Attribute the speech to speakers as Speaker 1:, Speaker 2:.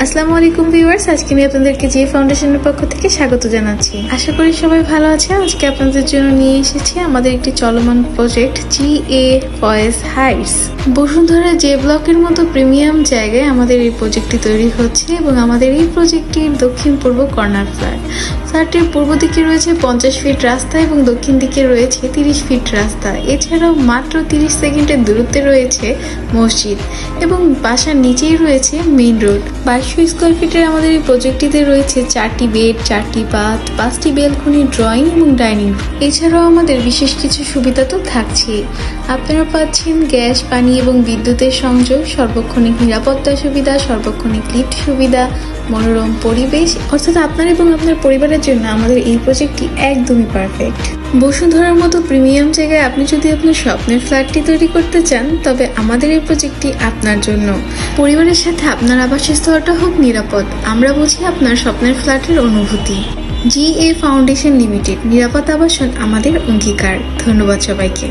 Speaker 1: আসসালামু আলাইকুম ভিউয়ার্স, আজকে আমি আপনাদেরকে জি ফাউন্ডেশনের পক্ষ থেকে স্বাগত জানাচ্ছি। আশা করি সবাই ভালো আছেন। আজকে আপনাদের জন্য নিয়ে এসেছি আমাদের একটি চলমান project GA Foyez Heights. Bashundhara J ব্লকের মতো প্রিমিয়াম জায়গায় আমাদের এই প্রজেক্টটি তৈরি হচ্ছে এবং আমাদের এই প্রজেক্টটির দক্ষিণ পূর্ব কর্নার ফ্ল্যাটটির পূর্ব দিকে রয়েছে 50 ফিট রাস্তা এবং দক্ষিণ দিকে রয়েছে 30 ফিট রাস্তা। এছাড়াও মাত্র 30 সেকেন্ডের দূরত্বে রয়েছে মসজিদ এবং বাসার নিচেই রয়েছে মেইন রোড। 2200 স্কোয়ার ফিটের আমাদের এই প্রজেক্টটিতে রয়েছে 4টি বেড, 4টি বাথ, 5টি বেলকনি, ড্রয়িং এবং ডাইনিং। এছাড়াও আমাদের বিশেষ কিছু সুবিধা তো থাকছেই। আপনারা পাচ্ছেন গ্যাস, পানি এবং বিদ্যুতের সংযোগ, সর্বক্ষণিক নিরাপত্তা সুবিধা, সর্বক্ষণিক লিফট সুবিধা, মনোরম পরিবেশ। অর্থাৎ আপনার এবং আপনার পরিবারের জন্য আমাদের এই প্রজেক্টটি একদমই পারফেক্ট। বসুন্ধরার মতো প্রিমিয়াম জায়গায় আপনি যদি আপনার স্বপ্নের ফ্ল্যাটটি তৈরি করতে চান, তবে আমাদের এই প্রজেক্টটি আপনার জন্য। পরিবারের সাথে আপনার আবাসস্থলটা হোক নিরাপদ, আমরা বুঝি আপনার স্বপ্নের ফ্ল্যাটের অনুভূতি। GA ফাউন্ডেশন লিমিটেড, নিরাপদ আবাসন আমাদের অঙ্গীকার। ধন্যবাদ সবাইকে।